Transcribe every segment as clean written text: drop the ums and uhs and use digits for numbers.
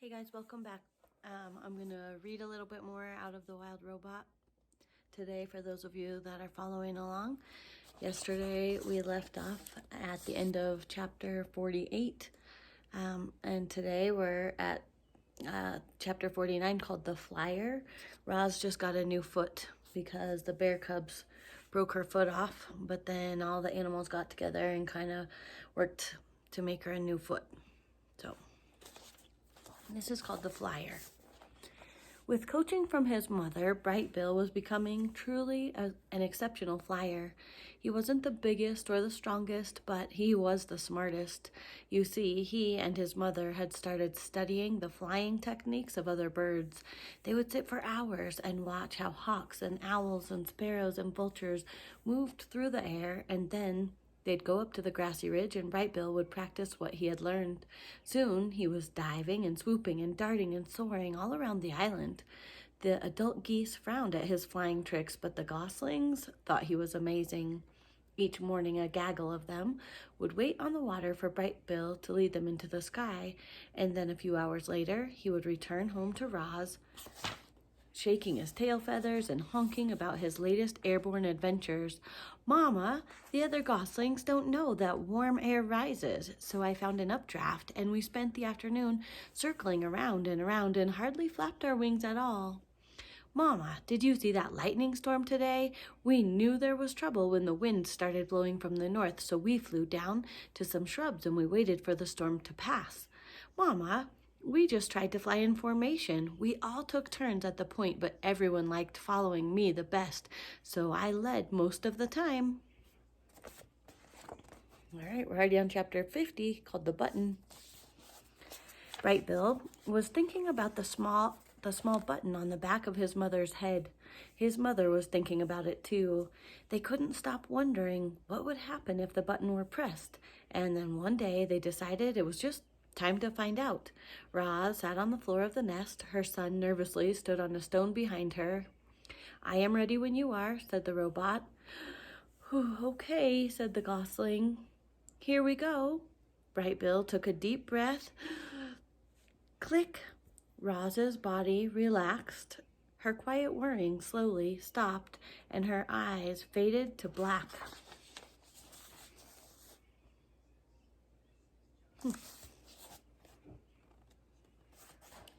Hey guys, welcome back. I'm gonna read a little bit more out of The Wild Robot today for those of you that are following along. Yesterday we left off at the end of chapter 48, and today we're at chapter 49 called The Flyer. Roz just got a new foot because the bear cubs broke her foot off, but then all the animals got together and kind of worked to make her a new foot. So this is called The Flyer. With coaching from his mother, Bright Bill was becoming truly an exceptional flyer. He wasn't the biggest or the strongest, but he was the smartest. You see, he and his mother had started studying the flying techniques of other birds. They would sit for hours and watch how hawks and owls and sparrows and vultures moved through the air, and then they'd go up to the grassy ridge and Bright Bill would practice what he had learned. Soon he was diving and swooping and darting and soaring all around the island. The adult geese frowned at his flying tricks, but the goslings thought he was amazing. Each morning a gaggle of them would wait on the water for Bright Bill to lead them into the sky, and then a few hours later he would return home to Roz, shaking his tail feathers and honking about his latest airborne adventures. "Mama, the other goslings don't know that warm air rises, so I found an updraft, and we spent the afternoon circling around and hardly flapped our wings at all." "Mama, did you see that lightning storm today? We knew there was trouble when the wind started blowing from the north, so we flew down to some shrubs and we waited for the storm to pass." "Mama, we just tried to fly in formation. We all took turns at the point, but everyone liked following me the best, so I led most of the time." All right, we're already on chapter 50, called The Button. Bright Bill was thinking about the small button on the back of his mother's head. His mother was thinking about it too. They couldn't stop wondering what would happen if the button were pressed, and then one day they decided it was just time to find out. Roz sat on the floor of the nest. Her son nervously stood on a stone behind her. "I am ready when you are," said the robot. "Okay," said the gosling. "Here we go." Bright Bill took a deep breath. Click. Roz's body relaxed. Her quiet whirring slowly stopped, and her eyes faded to black.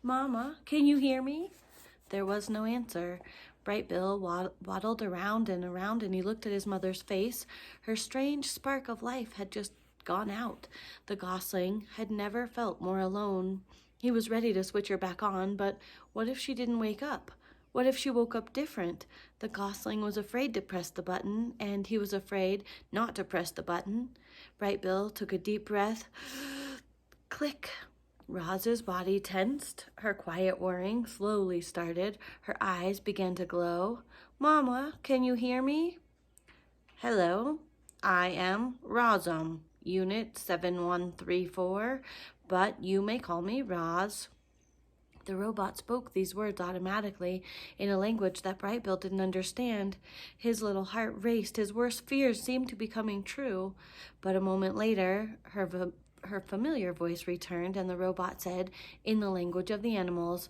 "Mama, can you hear me?" There was no answer. Bright Bill waddled around, and he looked at his mother's face. Her strange spark of life had just gone out. The gosling had never felt more alone. He was ready to switch her back on, but what if she didn't wake up? What if she woke up different? The gosling was afraid to press the button, and he was afraid not to press the button. Bright Bill took a deep breath. Click. Roz's body tensed. Her quiet whirring slowly started. Her eyes began to glow. "Mama, can you hear me?" "Hello, I am Rozum, Unit 7134, but you may call me Roz." The robot spoke these words automatically in a language that Bright Bill didn't understand. His little heart raced. His worst fears seemed to be coming true. But a moment later, her familiar voice returned, and the robot said, in the language of the animals,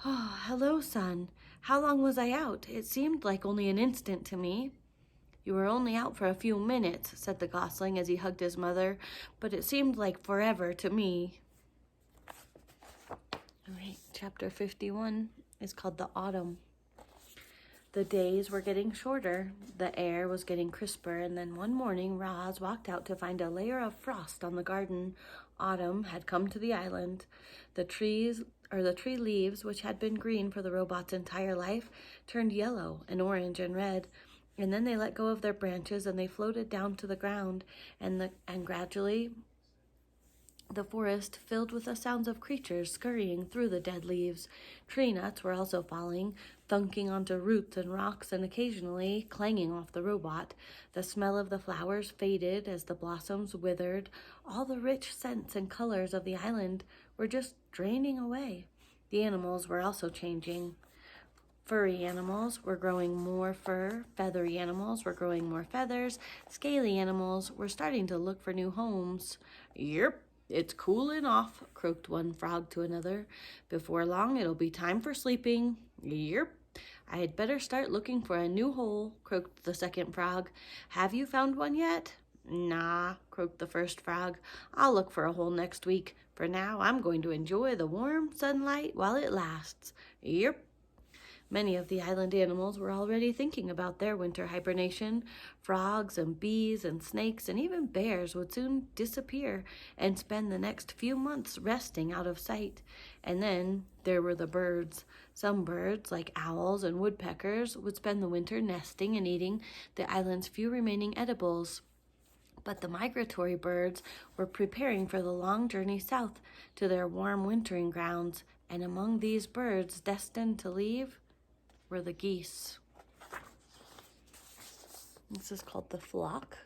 "Oh, hello, son. How long was I out? It seemed like only an instant to me." "You were only out for a few minutes," said the gosling as he hugged his mother, "but it seemed like forever to me." All right, chapter 51 is called The Autumn. The days were getting shorter, the air was getting crisper, and then one morning Roz walked out to find a layer of frost on the garden. Autumn had come to the island. The tree leaves, which had been green for the robot's entire life, turned yellow and orange and red, and then they let go of their branches and they floated down to the ground, and gradually the forest filled with the sounds of creatures scurrying through the dead leaves. Tree nuts were also falling, thunking onto roots and rocks and occasionally clanging off the robot. The smell of the flowers faded as the blossoms withered. All the rich scents and colors of the island were just draining away. The animals were also changing. Furry animals were growing more fur, feathery animals were growing more feathers, scaly animals were starting to look for new homes. "Yep," "It's cooling off," croaked one frog to another. "Before long it'll be time for sleeping." "Yep. I had better start looking for a new hole," croaked the second frog. "Have you found one yet?" "Nah," croaked the first frog. "I'll look for a hole next week. For now I'm going to enjoy the warm sunlight while it lasts." "Yep." Many of the island animals were already thinking about their winter hibernation. Frogs and bees and snakes and even bears would soon disappear and spend the next few months resting out of sight. And then there were the birds. Some birds, like owls and woodpeckers, would spend the winter nesting and eating the island's few remaining edibles. But the migratory birds were preparing for the long journey south to their warm wintering grounds, and among these birds destined to leave were the geese. This is called The Flock,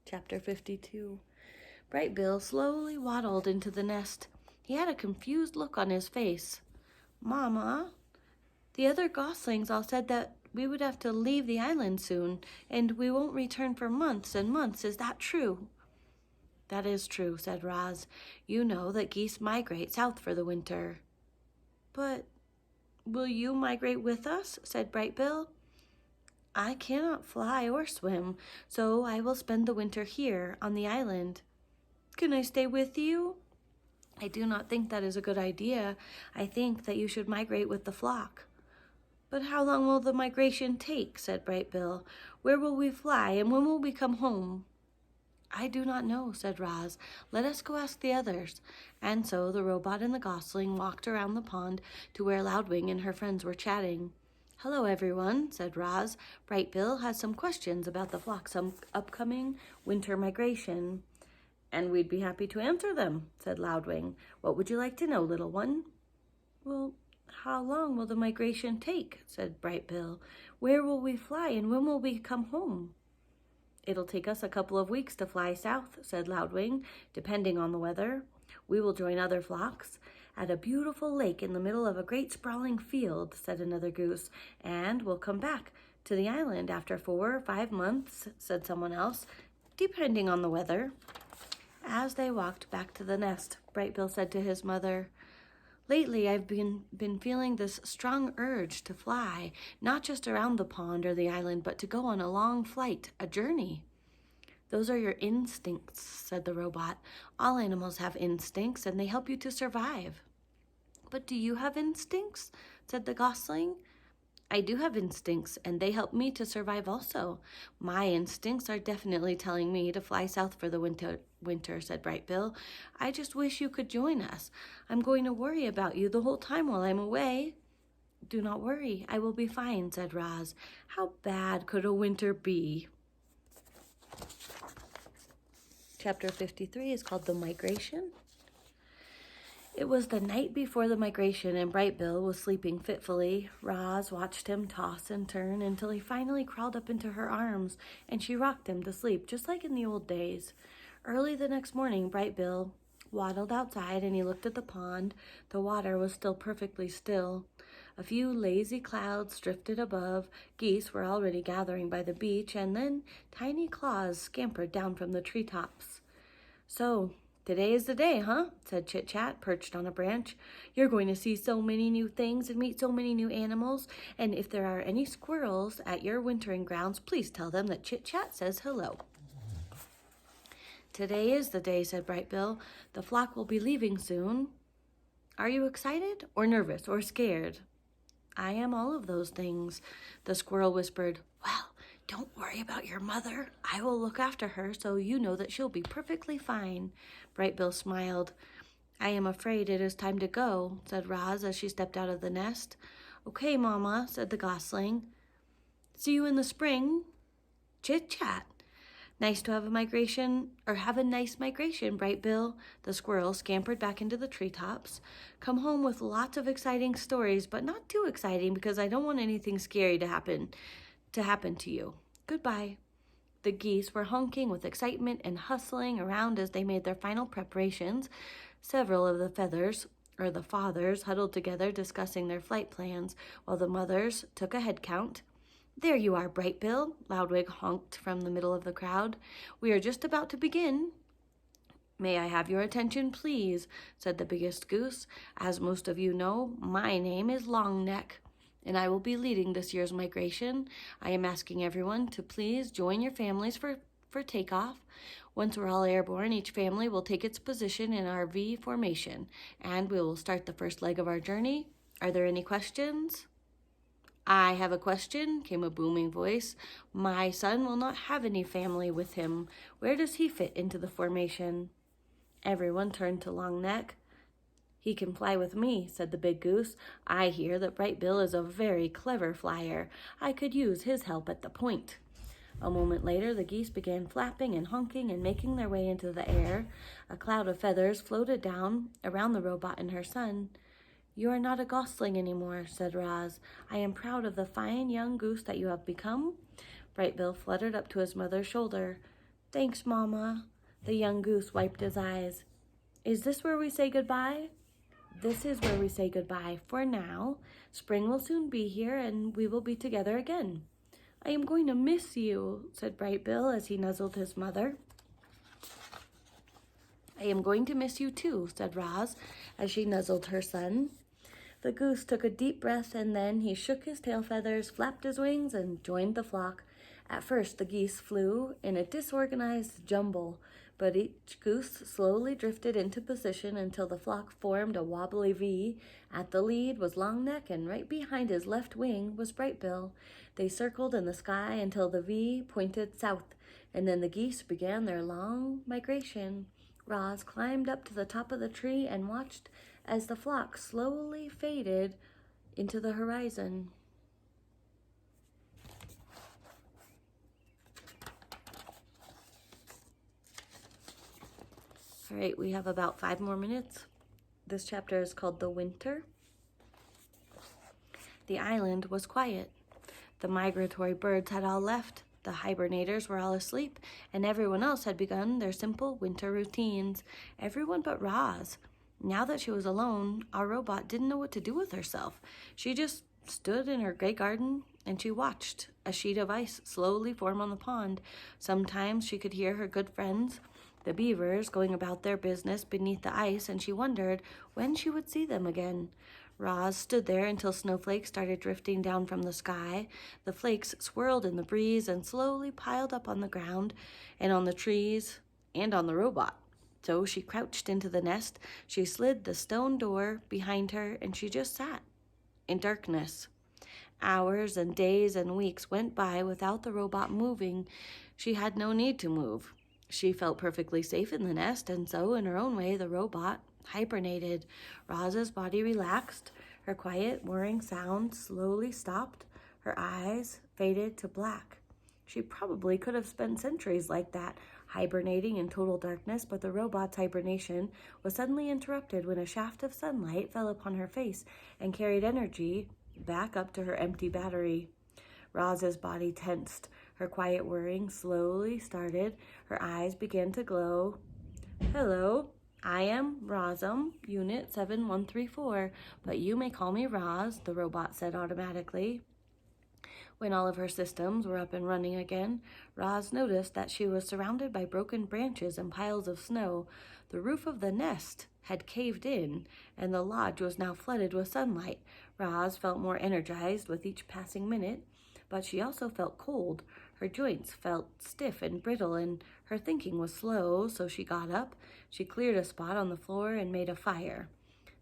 chapter 52. Bright Bill slowly waddled into the nest. He had a confused look on his face. "Mama, the other goslings all said that we would have to leave the island soon, and we won't return for months and months. Is that true?" "That is true," said Roz. "You know that geese migrate south for the winter." "But will you migrate with us?" said Bright Bill. "I cannot fly or swim, so I will spend the winter here on the island." "Can I stay with you?" "I do not think that is a good idea. I think that you should migrate with the flock." "But how long will the migration take?" said Bright Bill. "Where will we fly, and when will we come home?" "I do not know," said Roz. "Let us go ask the others." And so the robot and the gosling walked around the pond to where Loudwing and her friends were chatting. "Hello, everyone," said Roz. "Bright Bill has some questions about the flock's upcoming winter migration." "And we'd be happy to answer them," said Loudwing. "What would you like to know, little one?" "Well, how long will the migration take?" said Bright Bill. "Where will we fly, and when will we come home?" "It'll take us a couple of weeks to fly south," said Loudwing, "depending on the weather. We will join other flocks at a beautiful lake in the middle of a great sprawling field," said another goose, "and we'll come back to the island after 4 or 5 months," said someone else, "depending on the weather." As they walked back to the nest, Bright Bill said to his mother, "Lately I've been feeling this strong urge to fly, not just around the pond or the island, but to go on a long flight, a journey." "Those are your instincts," said the robot. "All animals have instincts, and they help you to survive." "But do you have instincts?" said the gosling. "I do have instincts, and they help me to survive also. My instincts are definitely telling me to fly south for the winter, said Bright Bill. "I just wish you could join us. I'm going to worry about you the whole time while I'm away." "Do not worry, I will be fine," said Roz. "How bad could a winter be?" Chapter 53 is called The Migration. It was the night before the migration, and Bright Bill was sleeping fitfully. Roz watched him toss and turn until he finally crawled up into her arms, and she rocked him to sleep, just like in the old days. Early the next morning, Bright Bill waddled outside, and he looked at the pond. The water was still perfectly still. A few lazy clouds drifted above. Geese were already gathering by the beach, and then tiny claws scampered down from the treetops. "So, today is the day, huh?" said Chit Chat, perched on a branch. "You're going to see so many new things and meet so many new animals, and if there are any squirrels at your wintering grounds, please tell them that Chit Chat says hello." "Today is the day," said Bright Bill. "The flock will be leaving soon." "Are you excited, or nervous, or scared?" "I am all of those things," the squirrel whispered. "Well, don't worry about your mother. I will look after her, so you know that she'll be perfectly fine." Bright Bill smiled. "I am afraid it is time to go," said Roz as she stepped out of the nest. "Okay, Mama," said the gosling. "See you in the spring." Chit Chat. "Nice to have a nice migration, Bright Bill." The squirrel scampered back into the treetops. "Come home with lots of exciting stories, but not too exciting because I don't want anything scary to happen to you. Goodbye." The geese were honking with excitement and hustling around as they made their final preparations. Several of the fathers huddled together discussing their flight plans, while the mothers took a head count. "There you are, Bright Bill," Loudwig honked from the middle of the crowd. "We are just about to begin." "May I have your attention, please?" said the biggest goose. "As most of you know, my name is Longneck, and I will be leading this year's migration. I am asking everyone to please join your families for takeoff. Once we're all airborne, each family will take its position in our V formation, and we will start the first leg of our journey. Are there any questions?" "I have a question," came a booming voice. "My son will not have any family with him. Where does he fit into the formation?" Everyone turned to Longneck. "He can fly with me," said the big goose. "I hear that Bright Bill is a very clever flyer. I could use his help at the point." A moment later, the geese began flapping and honking and making their way into the air. A cloud of feathers floated down around the robot and her son. "You are not a gosling anymore," said Roz. "I am proud of the fine young goose that you have become." Bright Bill fluttered up to his mother's shoulder. "Thanks, Mama." The young goose wiped his eyes. "Is this where we say goodbye?" "This is where we say goodbye, for now. Spring will soon be here, and we will be together again." "I am going to miss you," said Bright Bill as he nuzzled his mother. "I am going to miss you too," said Roz as she nuzzled her son. The goose took a deep breath, and then he shook his tail feathers, flapped his wings, and joined the flock. At first, the geese flew in a disorganized jumble, but each goose slowly drifted into position until the flock formed a wobbly V. At the lead was Longneck, and right behind his left wing was Bright Bill. They circled in the sky until the V pointed south, and then the geese began their long migration. Roz climbed up to the top of the tree and watched as the flock slowly faded into the horizon. All right, we have about 5 more minutes. This chapter is called The Winter. The island was quiet. The migratory birds had all left. The hibernators were all asleep, and everyone else had begun their simple winter routines. Everyone but Roz. Now that she was alone, our robot didn't know what to do with herself. She just stood in her gray garden, and she watched a sheet of ice slowly form on the pond. Sometimes she could hear her good friends, the beavers, going about their business beneath the ice, and she wondered when she would see them again. Roz stood there until snowflakes started drifting down from the sky. The flakes swirled in the breeze and slowly piled up on the ground and on the trees and on the robot. So she crouched into the nest. She slid the stone door behind her, and she just sat in darkness. Hours and days and weeks went by without the robot moving. She had no need to move. She felt perfectly safe in the nest, and so, in her own way, the robot hibernated. Roz's body relaxed. Her quiet, whirring sound slowly stopped. Her eyes faded to black. She probably could have spent centuries like that, hibernating in total darkness, but the robot's hibernation was suddenly interrupted when a shaft of sunlight fell upon her face and carried energy back up to her empty battery. Roz's body tensed. Her quiet whirring slowly started. Her eyes began to glow. "Hello, I am Rozum, Unit 7134, but you may call me Roz," the robot said automatically. When all of her systems were up and running again, Roz noticed that she was surrounded by broken branches and piles of snow. The roof of the nest had caved in, and the lodge was now flooded with sunlight. Roz felt more energized with each passing minute, but she also felt cold. Her joints felt stiff and brittle, and her thinking was slow, so she got up. She cleared a spot on the floor and made a fire.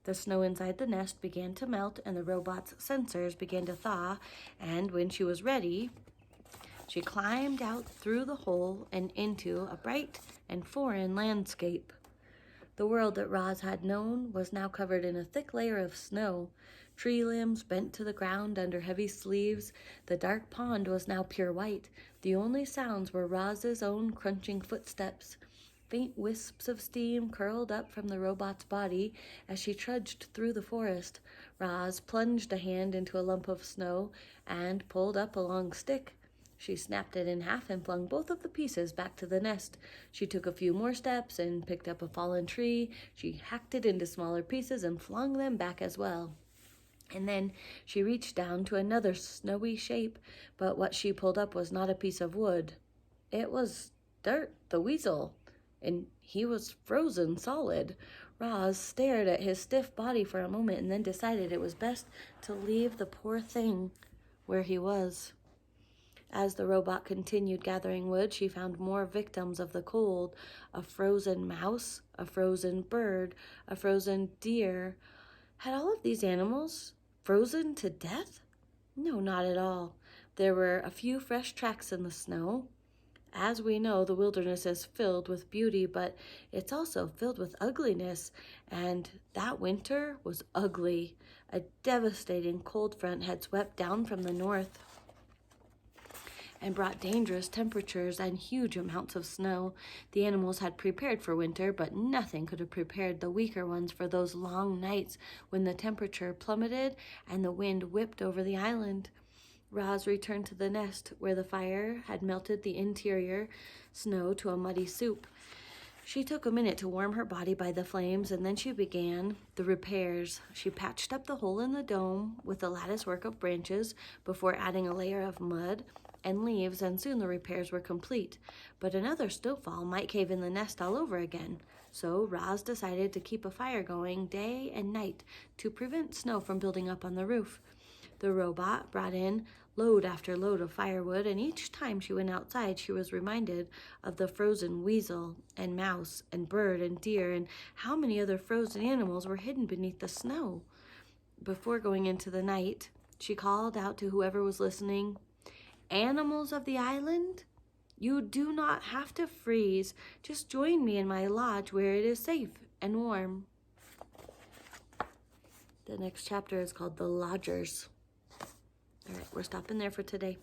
The snow inside the nest began to melt, and the robot's sensors began to thaw, and when she was ready, she climbed out through the hole and into a bright and foreign landscape. The world that Roz had known was now covered in a thick layer of snow. Tree limbs bent to the ground under heavy sleeves. The dark pond was now pure white. The only sounds were Roz's own crunching footsteps. Faint wisps of steam curled up from the robot's body as she trudged through the forest. Roz plunged a hand into a lump of snow and pulled up a long stick. She snapped it in half and flung both of the pieces back to the nest. She took a few more steps and picked up a fallen tree. She hacked it into smaller pieces and flung them back as well. And then she reached down to another snowy shape, but what she pulled up was not a piece of wood. It was Dirt, the weasel. And He was frozen solid. Roz stared at his stiff body for a moment and then decided it was best to leave the poor thing where he was. As the robot continued gathering wood, she found more victims of the cold. A frozen mouse, a frozen bird, a frozen deer. Had all of these animals frozen to death? No, not at all. There were a few fresh tracks in the snow. As we know, the wilderness is filled with beauty, but it's also filled with ugliness, and that winter was ugly. A devastating cold front had swept down from the north and brought dangerous temperatures and huge amounts of snow. The animals had prepared for winter, but nothing could have prepared the weaker ones for those long nights when the temperature plummeted and the wind whipped over the island. Roz returned to the nest where the fire had melted the interior snow to a muddy soup. She took a minute to warm her body by the flames, and then she began the repairs. She patched up the hole in the dome with a lattice work of branches before adding a layer of mud and leaves, and soon the repairs were complete. But another snowfall might cave in the nest all over again. So Roz decided to keep a fire going day and night to prevent snow from building up on the roof. The robot brought in load after load of firewood, and each time she went outside, she was reminded of the frozen weasel and mouse and bird and deer and how many other frozen animals were hidden beneath the snow. Before going into the night, she called out to whoever was listening, "Animals of the island, you do not have to freeze. Just join me in my lodge where it is safe and warm." The next chapter is called The Lodgers. All right, we're stopping there for today.